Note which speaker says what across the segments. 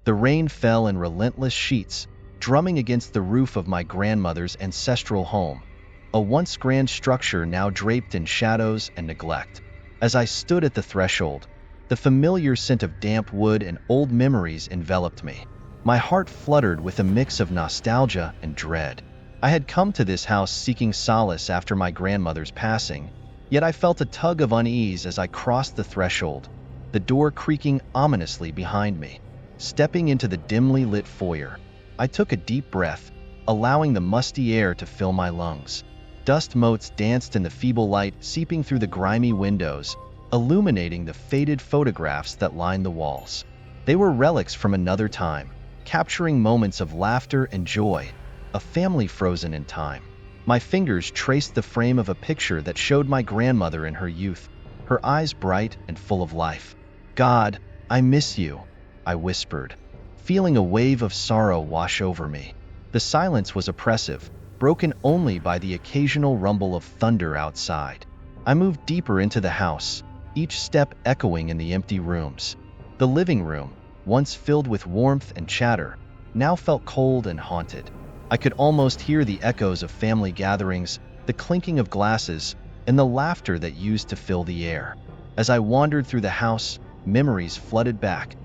Speaker 1: The rain fell in relentless sheets, drumming against the roof of my grandmother's ancestral home, a once grand structure now draped in shadows and neglect. As I stood at the threshold, the familiar scent of damp wood and old memories enveloped me. My heart fluttered with a mix of nostalgia and dread. I had come to this house seeking solace after my grandmother's passing, yet I felt a tug of unease as I crossed the threshold, the door creaking ominously behind me. Stepping into the dimly lit foyer, I took a deep breath, allowing the musty air to fill my lungs. Dust motes danced in the feeble light seeping through the grimy windows, illuminating the faded photographs that lined the walls. They were relics from another time, capturing moments of laughter and joy, a family frozen in time. My fingers traced the frame of a picture that showed my grandmother in her youth, her eyes bright and full of life. "God, I miss you," I whispered, feeling a wave of sorrow wash over me. The silence was oppressive, broken only by the occasional rumble of thunder outside. I moved deeper into the house, each step echoing in the empty rooms. The living room, once filled with warmth and chatter, now felt cold and haunted. I could almost hear the echoes of family gatherings, the clinking of glasses, and the laughter that used to fill the air. As I wandered through the house, memories flooded back.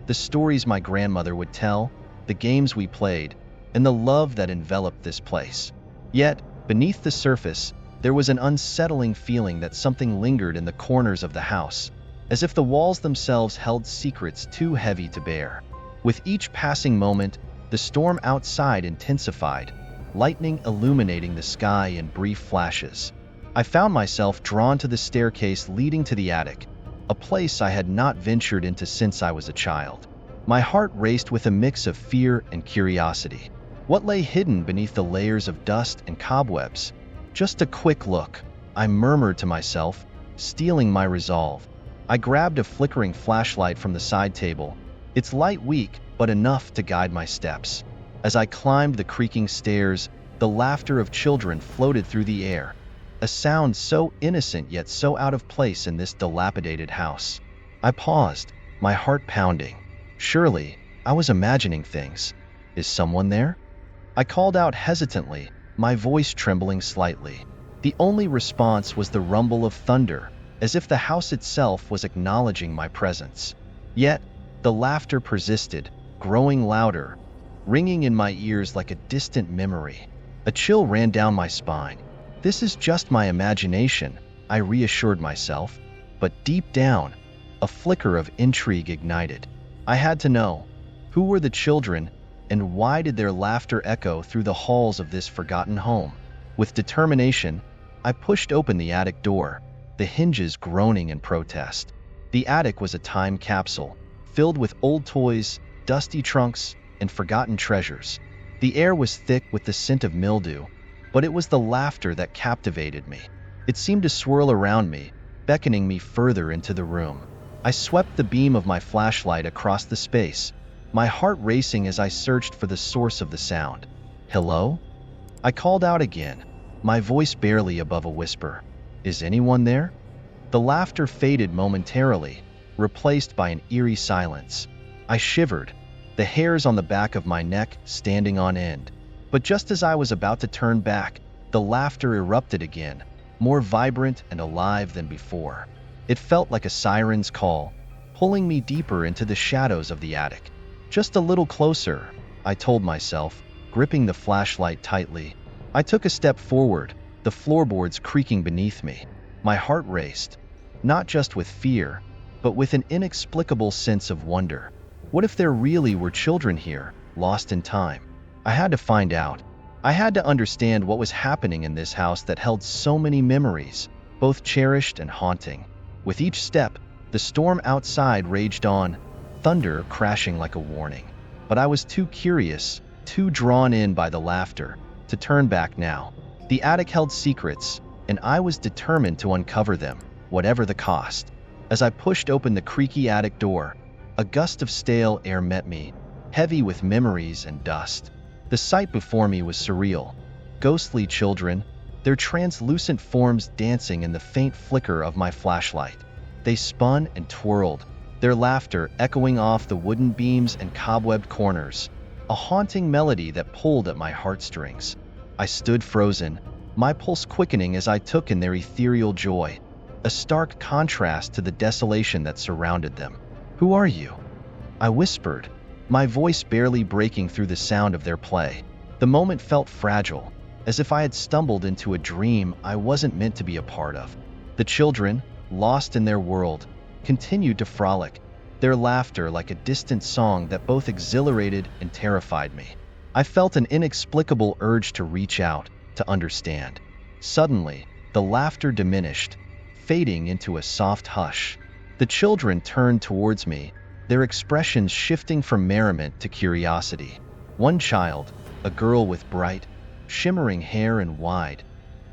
Speaker 1: The stories my grandmother would tell, the games we played, and the love that enveloped this place. Yet, beneath the surface, there was an unsettling feeling that something lingered in the corners of the house, as if the walls themselves held secrets too heavy to bear. With each passing moment, the storm outside intensified, lightning illuminating the sky in brief flashes. I found myself drawn to the staircase leading to the attic, a place I had not ventured into since I was a child. My heart raced with a mix of fear and curiosity. What lay hidden beneath the layers of dust and cobwebs? "Just a quick look," I murmured to myself, steeling my resolve. I grabbed a flickering flashlight from the side table, its light weak but enough to guide my steps. As I climbed the creaking stairs, the laughter of children floated through the air, a sound so innocent yet so out of place in this dilapidated house. I paused, my heart pounding. Surely, I was imagining things. Is someone there? I called out hesitantly, my voice trembling slightly. The only response was the rumble of thunder, as if the house itself was acknowledging my presence. Yet, the laughter persisted, growing louder, ringing in my ears like a distant memory. A chill ran down my spine. This is just my imagination, I reassured myself, but deep down, a flicker of intrigue ignited. I had to know, who were the children, and why did their laughter echo through the halls of this forgotten home? With determination, I pushed open the attic door, the hinges groaning in protest. The attic was a time capsule, filled with old toys, dusty trunks, and forgotten treasures. The air was thick with the scent of mildew, but it was the laughter that captivated me. It seemed to swirl around me, beckoning me further into the room. I swept the beam of my flashlight across the space, my heart racing as I searched for the source of the sound. "Hello?" I called out again, my voice barely above a whisper. "Is anyone there?" The laughter faded momentarily, replaced by an eerie silence. I shivered, the hairs on the back of my neck standing on end. But just as I was about to turn back, the laughter erupted again, more vibrant and alive than before. It felt like a siren's call, pulling me deeper into the shadows of the attic. "Just a little closer," I told myself, gripping the flashlight tightly. I took a step forward, the floorboards creaking beneath me. My heart raced, not just with fear, but with an inexplicable sense of wonder. What if there really were children here, lost in time? I had to find out. I had to understand what was happening in this house that held so many memories, both cherished and haunting. With each step, the storm outside raged on, thunder crashing like a warning. But I was too curious, too drawn in by the laughter, to turn back now. The attic held secrets, and I was determined to uncover them, whatever the cost. As I pushed open the creaky attic door, a gust of stale air met me, heavy with memories and dust. The sight before me was surreal. Ghostly children, their translucent forms dancing in the faint flicker of my flashlight. They spun and twirled, their laughter echoing off the wooden beams and cobwebbed corners, a haunting melody that pulled at my heartstrings. I stood frozen, my pulse quickening as I took in their ethereal joy, a stark contrast to the desolation that surrounded them. "Who are you?" I whispered, my voice barely breaking through the sound of their play. The moment felt fragile, as if I had stumbled into a dream I wasn't meant to be a part of. The children, lost in their world, continued to frolic, their laughter like a distant song that both exhilarated and terrified me. I felt an inexplicable urge to reach out, to understand. Suddenly, the laughter diminished, fading into a soft hush. The children turned towards me, their expressions shifting from merriment to curiosity. One child, a girl with bright, shimmering hair and wide,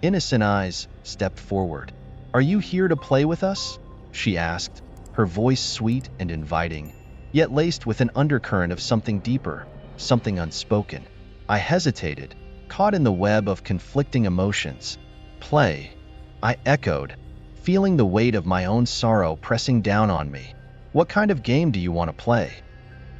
Speaker 1: innocent eyes, stepped forward. "Are you here to play with us?" she asked, her voice sweet and inviting, yet laced with an undercurrent of something deeper, something unspoken. I hesitated, caught in the web of conflicting emotions. "Play," I echoed, feeling the weight of my own sorrow pressing down on me. "What kind of game do you want to play?"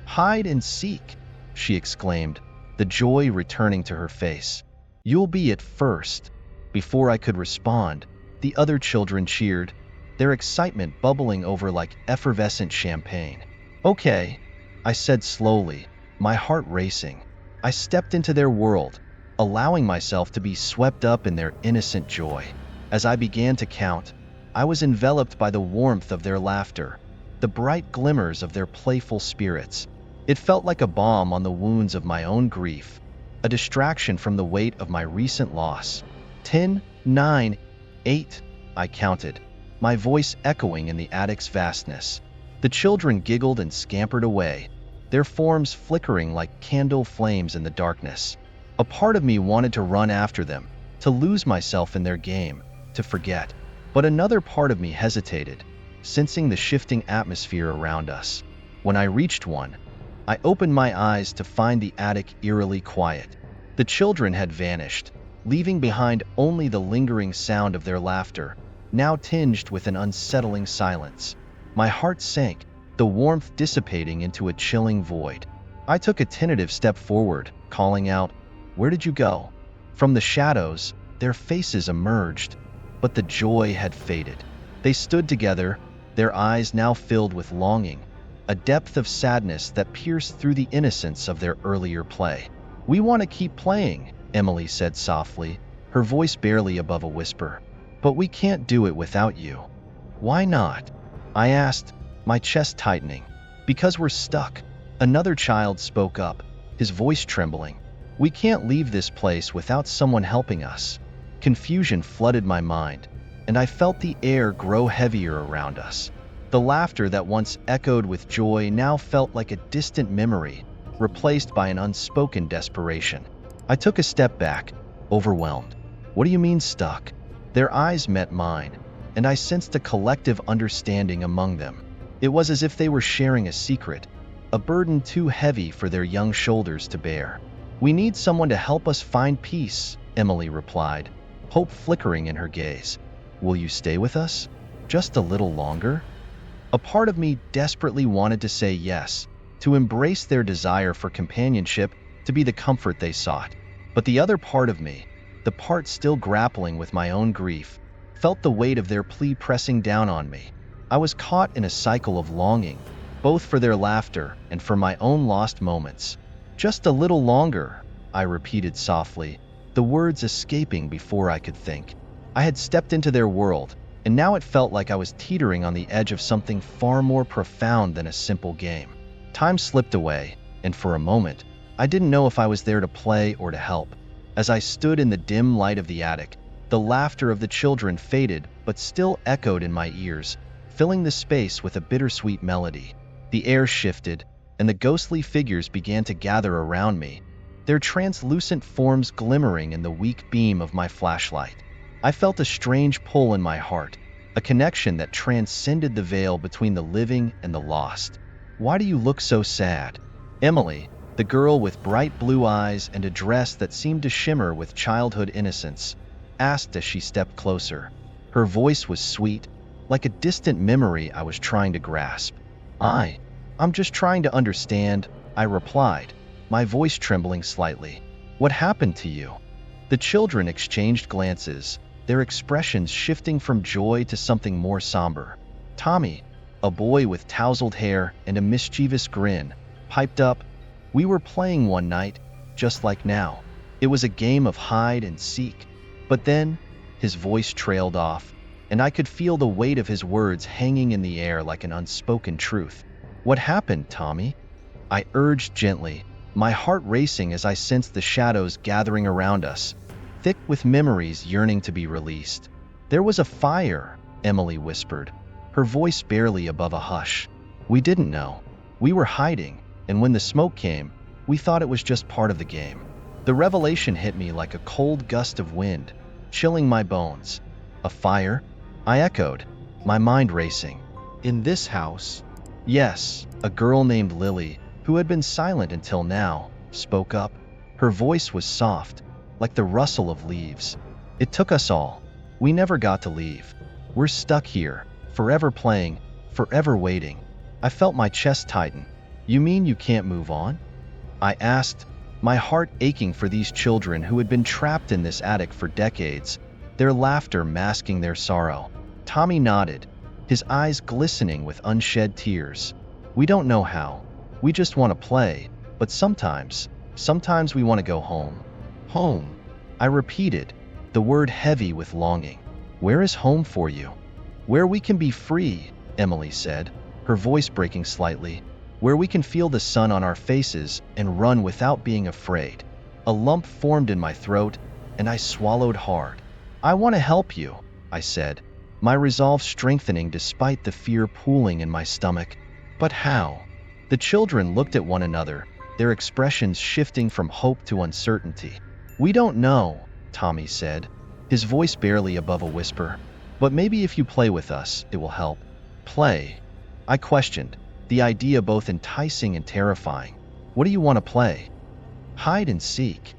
Speaker 1: "Hide and seek," she exclaimed, the joy returning to her face. "You'll be it first." Before I could respond, the other children cheered, their excitement bubbling over like effervescent champagne. "Okay," I said slowly, my heart racing. I stepped into their world, allowing myself to be swept up in their innocent joy. As I began to count, I was enveloped by the warmth of their laughter, the bright glimmers of their playful spirits. It felt like a balm on the wounds of my own grief, a distraction from the weight of my recent loss. 10, 9, 8, I counted, my voice echoing in the attic's vastness. The children giggled and scampered away, their forms flickering like candle flames in the darkness. A part of me wanted to run after them, to lose myself in their game, to forget. But another part of me hesitated, sensing the shifting atmosphere around us. When I reached one, I opened my eyes to find the attic eerily quiet. The children had vanished, leaving behind only the lingering sound of their laughter, now tinged with an unsettling silence. My heart sank, the warmth dissipating into a chilling void. I took a tentative step forward, calling out, "Where did you go?" From the shadows, their faces emerged, but the joy had faded. They stood together, their eyes now filled with longing, a depth of sadness that pierced through the innocence of their earlier play. "We want to keep playing," Emily said softly, her voice barely above a whisper. "But we can't do it without you." "Why not?" I asked, my chest tightening. "Because we're stuck," another child spoke up, his voice trembling. "We can't leave this place without someone helping us." Confusion flooded my mind, and I felt the air grow heavier around us. The laughter that once echoed with joy now felt like a distant memory, replaced by an unspoken desperation. I took a step back, overwhelmed. "What do you mean stuck?" Their eyes met mine, and I sensed a collective understanding among them. It was as if they were sharing a secret, a burden too heavy for their young shoulders to bear. "We need someone to help us find peace," Emily replied, hope flickering in her gaze. "Will you stay with us? Just a little longer?" A part of me desperately wanted to say yes, to embrace their desire for companionship, to be the comfort they sought. But the other part of me, the part still grappling with my own grief, felt the weight of their plea pressing down on me. I was caught in a cycle of longing, both for their laughter and for my own lost moments. "Just a little longer," I repeated softly, the words escaping before I could think. I had stepped into their world, and now it felt like I was teetering on the edge of something far more profound than a simple game. Time slipped away, and for a moment, I didn't know if I was there to play or to help. As I stood in the dim light of the attic, the laughter of the children faded but still echoed in my ears, filling the space with a bittersweet melody. The air shifted, and the ghostly figures began to gather around me, their translucent forms glimmering in the weak beam of my flashlight. I felt a strange pull in my heart, a connection that transcended the veil between the living and the lost. "Why do you look so sad?" Emily, the girl with bright blue eyes and a dress that seemed to shimmer with childhood innocence, asked as she stepped closer. Her voice was sweet, like a distant memory I was trying to grasp. I'm just trying to understand, I replied, my voice trembling slightly. What happened to you? The children exchanged glances, their expressions shifting from joy to something more somber. Tommy, a boy with tousled hair and a mischievous grin, piped up, "We were playing one night, just like now. It was a game of hide and seek." But then, his voice trailed off, and I could feel the weight of his words hanging in the air like an unspoken truth. "What happened, Tommy?" I urged gently, my heart racing as I sensed the shadows gathering around us, thick with memories yearning to be released. "There was a fire," Emily whispered, her voice barely above a hush. "We didn't know. We were hiding, and when the smoke came, we thought it was just part of the game." The revelation hit me like a cold gust of wind, chilling my bones. "A fire?" I echoed, my mind racing. "In this house?" "Yes," a girl named Lily, who had been silent until now, spoke up. Her voice was soft, like the rustle of leaves. "It took us all. We never got to leave. We're stuck here, forever playing, forever waiting." I felt my chest tighten. "You mean you can't move on?" I asked, my heart aching for these children who had been trapped in this attic for decades, their laughter masking their sorrow. Tommy nodded, his eyes glistening with unshed tears. "We don't know how. We just want to play, but sometimes we want to go home." "Home," I repeated, the word heavy with longing. "Where is home for you?" "Where we can be free," Emily said, her voice breaking slightly. "Where we can feel the sun on our faces and run without being afraid." A lump formed in my throat, and I swallowed hard. "I want to help you," I said, my resolve strengthening despite the fear pooling in my stomach. "But how?" The children looked at one another, their expressions shifting from hope to uncertainty. "We don't know," Tommy said, his voice barely above a whisper. "But maybe if you play with us, it will help." "Play?" I questioned, the idea both enticing and terrifying. "What do you want to play?" "Hide and seek,"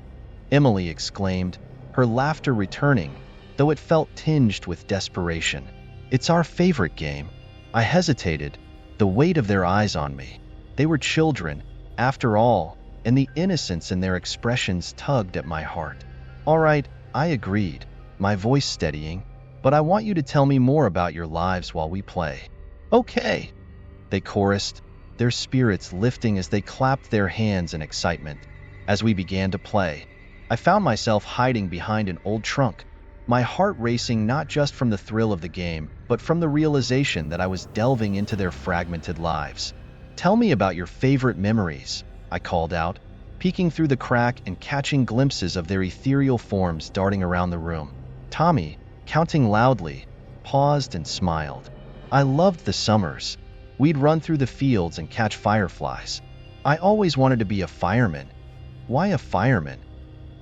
Speaker 1: Emily exclaimed, her laughter returning, though it felt tinged with desperation. "It's our favorite game." I hesitated, the weight of their eyes on me. They were children, after all, and the innocence in their expressions tugged at my heart. "All right," I agreed, my voice steadying, "but I want you to tell me more about your lives while we play." "Okay," they chorused, their spirits lifting as they clapped their hands in excitement. As we began to play, I found myself hiding behind an old trunk, my heart racing not just from the thrill of the game, but from the realization that I was delving into their fragmented lives. "Tell me about your favorite memories," I called out, peeking through the crack and catching glimpses of their ethereal forms darting around the room. Tommy, counting loudly, paused and smiled. "I loved the summers. We'd run through the fields and catch fireflies. I always wanted to be a fireman." "Why a fireman?"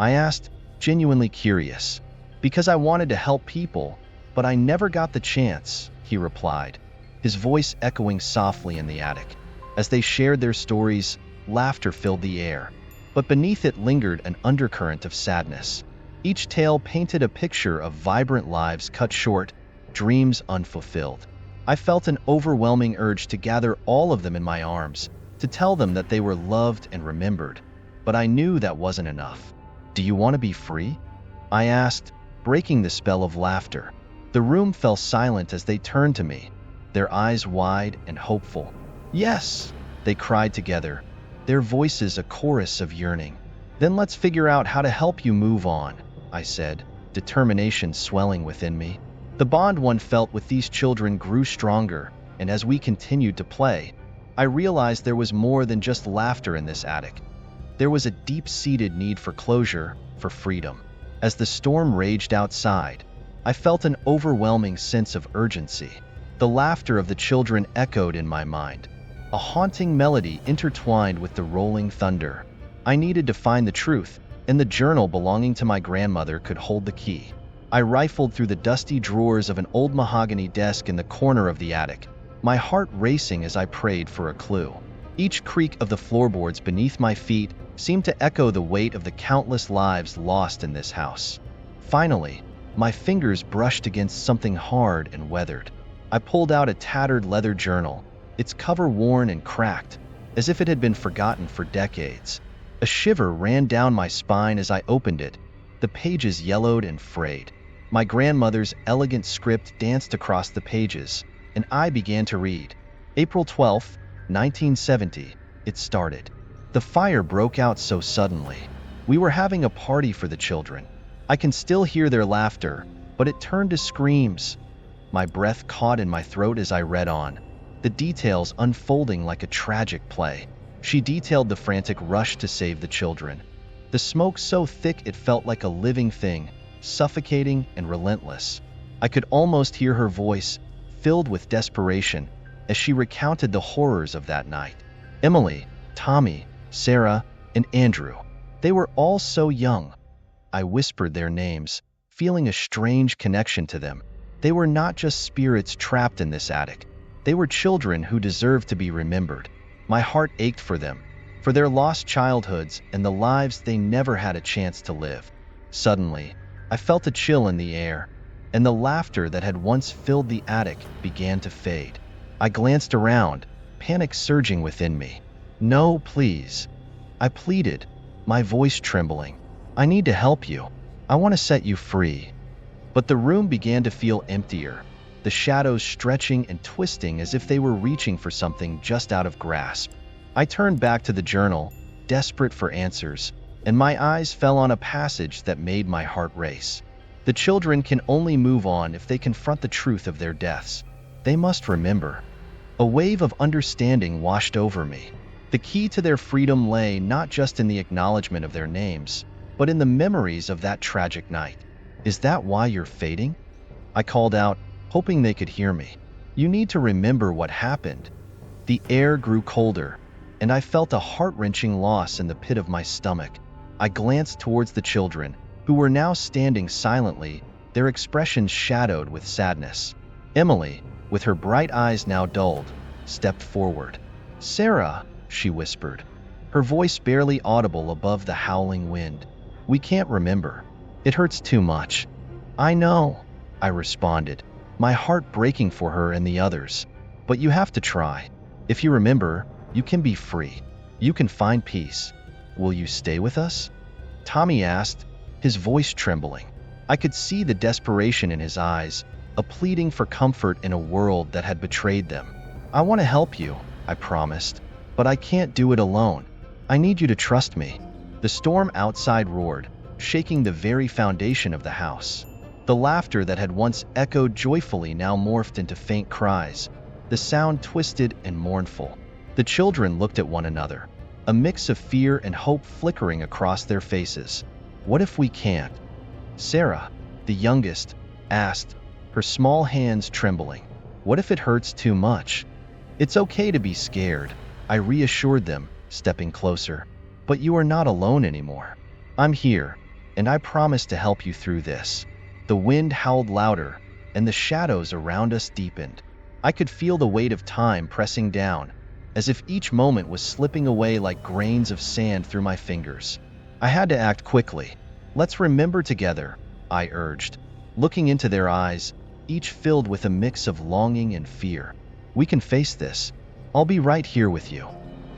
Speaker 1: I asked, genuinely curious. "Because I wanted to help people, but I never got the chance," he replied, his voice echoing softly in the attic. As they shared their stories, laughter filled the air, but beneath it lingered an undercurrent of sadness. Each tale painted a picture of vibrant lives cut short, dreams unfulfilled. I felt an overwhelming urge to gather all of them in my arms, to tell them that they were loved and remembered, but I knew that wasn't enough. "Do you want to be free?" I asked, breaking the spell of laughter. The room fell silent as they turned to me, their eyes wide and hopeful. "Yes," they cried together, their voices a chorus of yearning. "Then let's figure out how to help you move on," I said, determination swelling within me. The bond one felt with these children grew stronger, and as we continued to play, I realized there was more than just laughter in this attic. There was a deep-seated need for closure, for freedom. As the storm raged outside, I felt an overwhelming sense of urgency. The laughter of the children echoed in my mind, a haunting melody intertwined with the rolling thunder. I needed to find the truth, and the journal belonging to my grandmother could hold the key. I rifled through the dusty drawers of an old mahogany desk in the corner of the attic, my heart racing as I prayed for a clue. Each creak of the floorboards beneath my feet seemed to echo the weight of the countless lives lost in this house. Finally, my fingers brushed against something hard and weathered. I pulled out a tattered leather journal, its cover worn and cracked, as if it had been forgotten for decades. A shiver ran down my spine as I opened it, the pages yellowed and frayed. My grandmother's elegant script danced across the pages, and I began to read. April 12, 1970, it started. The fire broke out so suddenly. We were having a party for the children. I can still hear their laughter, but it turned to screams. My breath caught in my throat as I read on, the details unfolding like a tragic play. She detailed the frantic rush to save the children. The smoke so thick it felt like a living thing, suffocating and relentless. I could almost hear her voice, filled with desperation, as she recounted the horrors of that night. Emily, Tommy, Sarah, and Andrew. They were all so young. I whispered their names, feeling a strange connection to them. They were not just spirits trapped in this attic. They were children who deserved to be remembered. My heart ached for them, for their lost childhoods and the lives they never had a chance to live. Suddenly, I felt a chill in the air, and the laughter that had once filled the attic began to fade. I glanced around, panic surging within me. "No, please," I pleaded, my voice trembling. "I need to help you. I want to set you free." But the room began to feel emptier, the shadows stretching and twisting as if they were reaching for something just out of grasp. I turned back to the journal, desperate for answers, and my eyes fell on a passage that made my heart race. The children can only move on if they confront the truth of their deaths. They must remember. A wave of understanding washed over me. The key to their freedom lay not just in the acknowledgement of their names, but in the memories of that tragic night. "Is that why you're fading?" I called out, hoping they could hear me. "You need to remember what happened." The air grew colder, and I felt a heart-wrenching loss in the pit of my stomach. I glanced towards the children, who were now standing silently, their expressions shadowed with sadness. Emily, with her bright eyes now dulled, stepped forward. "Sarah," she whispered, her voice barely audible above the howling wind. "We can't remember. It hurts too much." "I know," I responded, my heart breaking for her and the others. "But you have to try. If you remember, you can be free. You can find peace. Will you stay with us?" Tommy asked, his voice trembling. I could see the desperation in his eyes, a pleading for comfort in a world that had betrayed them. "I want to help you," I promised, "but I can't do it alone. I need you to trust me." The storm outside roared, shaking the very foundation of the house. The laughter that had once echoed joyfully now morphed into faint cries, the sound twisted and mournful. The children looked at one another, a mix of fear and hope flickering across their faces. "What if we can't?" Sarah, the youngest, asked, her small hands trembling. "What if it hurts too much?" "It's okay to be scared," I reassured them, stepping closer. "But you are not alone anymore. I'm here, and I promise to help you through this." The wind howled louder, and the shadows around us deepened. I could feel the weight of time pressing down, as if each moment was slipping away like grains of sand through my fingers. I had to act quickly. "Let's remember together," I urged, looking into their eyes, each filled with a mix of longing and fear. "We can face this. I'll be right here with you."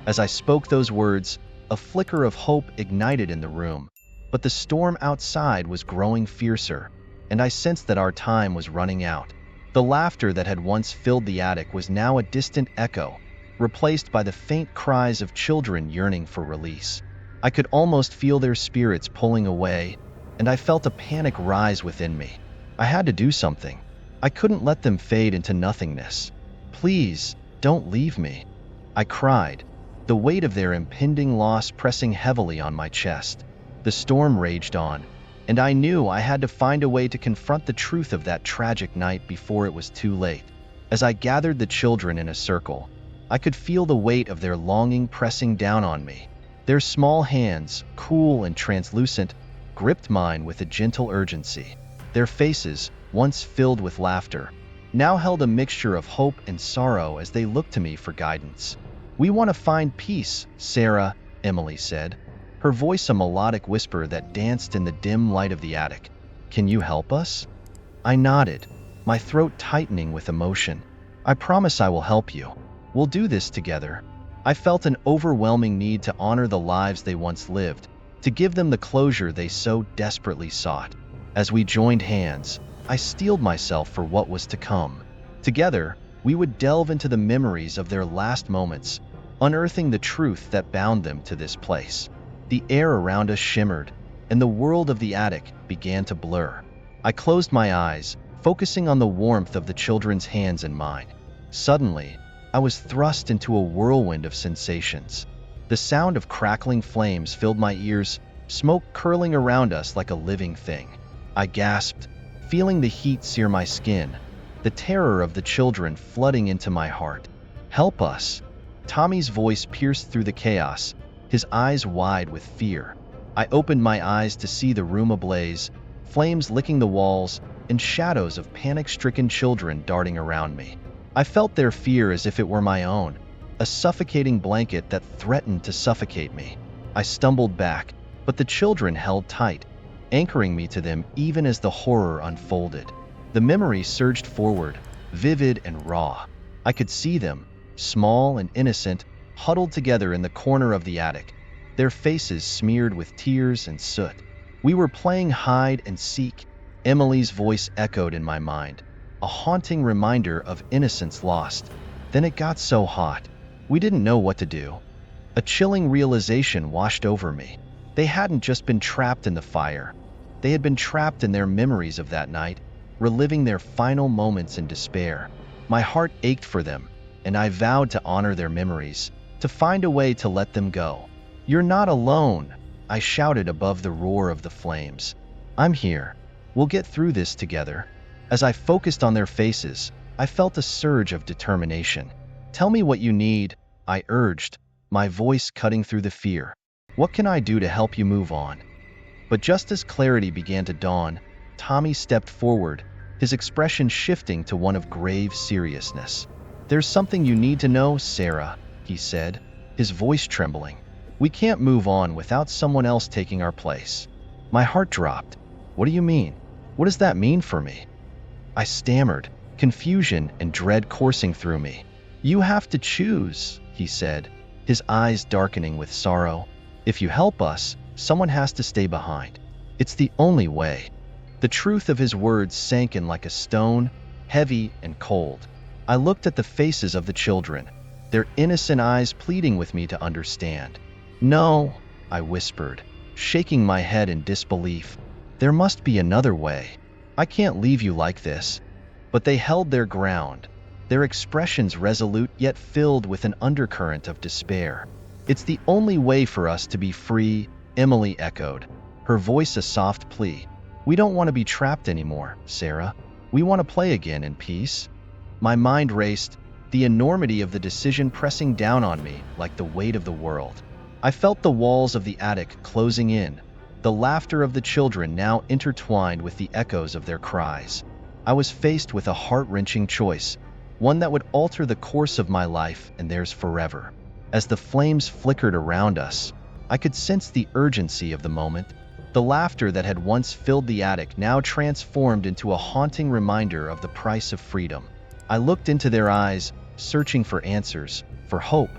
Speaker 1: As I spoke those words, a flicker of hope ignited in the room, but the storm outside was growing fiercer, and I sensed that our time was running out. The laughter that had once filled the attic was now a distant echo, replaced by the faint cries of children yearning for release. I could almost feel their spirits pulling away, and I felt a panic rise within me. I had to do something. I couldn't let them fade into nothingness. "Please, don't leave me," I cried, the weight of their impending loss pressing heavily on my chest. The storm raged on, and I knew I had to find a way to confront the truth of that tragic night before it was too late. As I gathered the children in a circle, I could feel the weight of their longing pressing down on me. Their small hands, cool and translucent, gripped mine with a gentle urgency. Their faces, once filled with laughter, now held a mixture of hope and sorrow as they looked to me for guidance. "We want to find peace, Sarah," Emily said, her voice a melodic whisper that danced in the dim light of the attic. "Can you help us?" I nodded, my throat tightening with emotion. "I promise I will help you. We'll do this together. I felt an overwhelming need to honor the lives they once lived, to give them the closure they so desperately sought. As we joined hands, I steeled myself for what was to come. Together, we would delve into the memories of their last moments, unearthing the truth that bound them to this place. The air around us shimmered, and the world of the attic began to blur. I closed my eyes, focusing on the warmth of the children's hands in mine. Suddenly, I was thrust into a whirlwind of sensations. The sound of crackling flames filled my ears, smoke curling around us like a living thing. I gasped, feeling the heat sear my skin, the terror of the children flooding into my heart. "Help us!" Tommy's voice pierced through the chaos, his eyes wide with fear. I opened my eyes to see the room ablaze, flames licking the walls, and shadows of panic-stricken children darting around me. I felt their fear as if it were my own, a suffocating blanket that threatened to suffocate me. I stumbled back, but the children held tight, anchoring me to them even as the horror unfolded. The memory surged forward, vivid and raw. I could see them, small and innocent, huddled together in the corner of the attic, their faces smeared with tears and soot. We were playing hide and seek. Emily's voice echoed in my mind, a haunting reminder of innocence lost. Then it got so hot. We didn't know what to do. A chilling realization washed over me. They hadn't just been trapped in the fire. They had been trapped in their memories of that night, reliving their final moments in despair. My heart ached for them, and I vowed to honor their memories, to find a way to let them go. "You're not alone," I shouted above the roar of the flames. "I'm here. We'll get through this together." As I focused on their faces, I felt a surge of determination. "Tell me what you need," I urged, my voice cutting through the fear. "What can I do to help you move on?" But just as clarity began to dawn, Tommy stepped forward, his expression shifting to one of grave seriousness. "There's something you need to know, Sarah," he said, his voice trembling. "We can't move on without someone else taking our place." My heart dropped. "What do you mean? What does that mean for me?" I stammered, confusion and dread coursing through me. "You have to choose," he said, his eyes darkening with sorrow. "If you help us, someone has to stay behind. It's the only way." The truth of his words sank in like a stone, heavy and cold. I looked at the faces of the children, their innocent eyes pleading with me to understand. "No," I whispered, shaking my head in disbelief. "There must be another way. I can't leave you like this." But they held their ground, their expressions resolute yet filled with an undercurrent of despair. "It's the only way for us to be free," Emily echoed, her voice a soft plea. "We don't want to be trapped anymore, Sarah. We want to play again in peace." My mind raced, the enormity of the decision pressing down on me like the weight of the world. I felt the walls of the attic closing in, the laughter of the children now intertwined with the echoes of their cries. I was faced with a heart-wrenching choice, one that would alter the course of my life and theirs forever. As the flames flickered around us, I could sense the urgency of the moment. The laughter that had once filled the attic now transformed into a haunting reminder of the price of freedom. I looked into their eyes, searching for answers, for hope,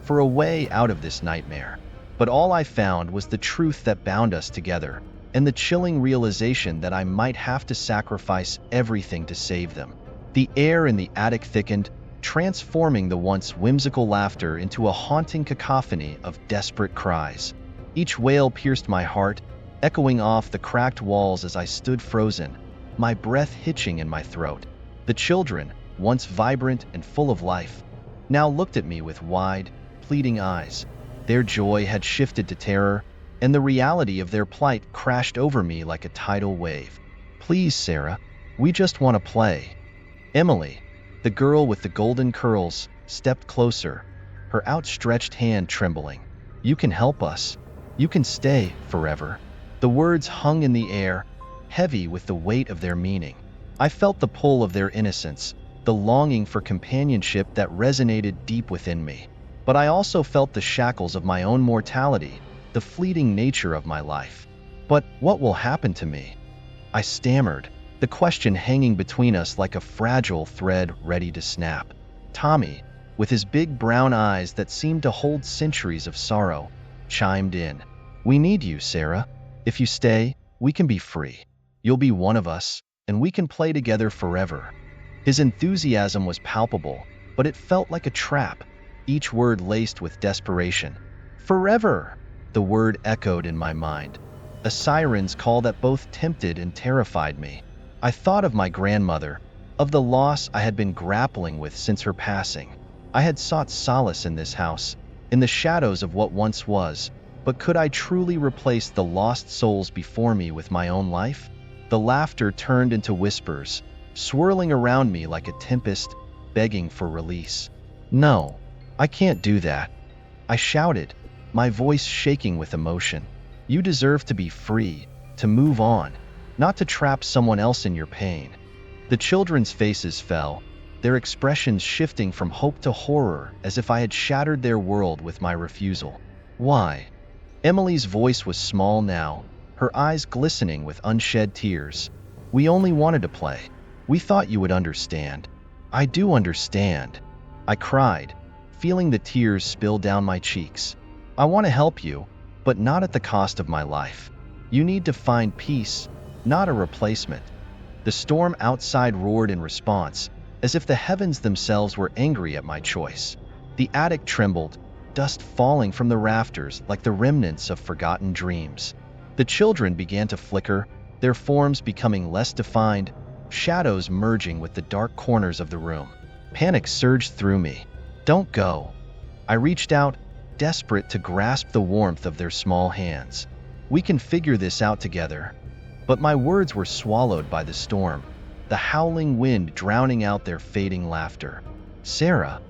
Speaker 1: for a way out of this nightmare. But all I found was the truth that bound us together, and the chilling realization that I might have to sacrifice everything to save them. The air in the attic thickened, transforming the once whimsical laughter into a haunting cacophony of desperate cries. Each wail pierced my heart, echoing off the cracked walls as I stood frozen, my breath hitching in my throat. The children, once vibrant and full of life, now looked at me with wide, pleading eyes. Their joy had shifted to terror, and the reality of their plight crashed over me like a tidal wave. "Please, Sarah, we just want to play." Emily, the girl with the golden curls, stepped closer, her outstretched hand trembling. "You can help us. You can stay forever." The words hung in the air, heavy with the weight of their meaning. I felt the pull of their innocence, the longing for companionship that resonated deep within me. But I also felt the shackles of my own mortality, the fleeting nature of my life. "But what will happen to me?" I stammered, the question hanging between us like a fragile thread ready to snap. "Tommy," with his big brown eyes that seemed to hold centuries of sorrow, chimed in. "We need you, Sarah. If you stay, we can be free. You'll be one of us, and we can play together forever." His enthusiasm was palpable, but it felt like a trap, each word laced with desperation. "Forever!" The word echoed in my mind, a siren's call that both tempted and terrified me. I thought of my grandmother, of the loss I had been grappling with since her passing. I had sought solace in this house, in the shadows of what once was, but could I truly replace the lost souls before me with my own life? The laughter turned into whispers, swirling around me like a tempest, begging for release. "No, I can't do that," I shouted, my voice shaking with emotion. "You deserve to be free, to move on, not to trap someone else in your pain." The children's faces fell, their expressions shifting from hope to horror as if I had shattered their world with my refusal. "Why?" Emily's voice was small now, her eyes glistening with unshed tears. "We only wanted to play. We thought you would understand." "I do understand," I cried, feeling the tears spill down my cheeks. "I want to help you, but not at the cost of my life. You need to find peace, not a replacement." The storm outside roared in response, as if the heavens themselves were angry at my choice. The attic trembled, dust falling from the rafters like the remnants of forgotten dreams. The children began to flicker, their forms becoming less defined, shadows merging with the dark corners of the room. Panic surged through me. "Don't go." I reached out, desperate to grasp the warmth of their small hands. "We can figure this out together." But my words were swallowed by the storm, the howling wind drowning out their fading laughter. "Sarah,"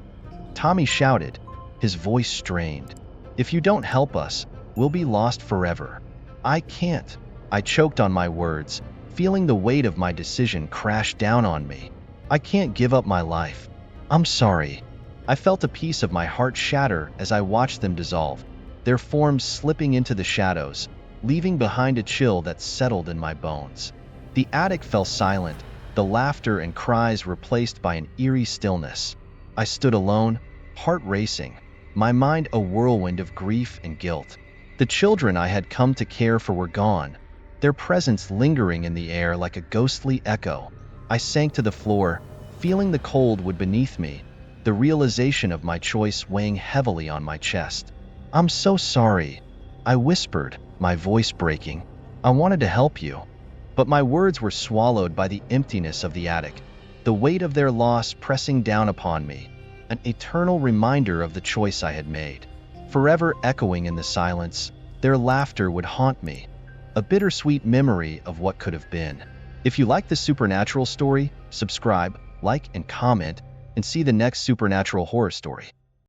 Speaker 1: Tommy shouted, his voice strained. "If you don't help us, we'll be lost forever." "I can't." I choked on my words, feeling the weight of my decision crash down on me. "I can't give up my life. I'm sorry." I felt a piece of my heart shatter as I watched them dissolve, their forms slipping into the shadows, leaving behind a chill that settled in my bones. The attic fell silent, the laughter and cries replaced by an eerie stillness. I stood alone, heart racing, my mind a whirlwind of grief and guilt. The children I had come to care for were gone, their presence lingering in the air like a ghostly echo. I sank to the floor, feeling the cold wood beneath me, the realization of my choice weighing heavily on my chest. "I'm so sorry," I whispered, my voice breaking. "I wanted to help you." But my words were swallowed by the emptiness of the attic, the weight of their loss pressing down upon me, an eternal reminder of the choice I had made. Forever echoing in the silence, their laughter would haunt me, a bittersweet memory of what could have been. If you like this supernatural story, subscribe, like, and comment, and see the next supernatural horror story.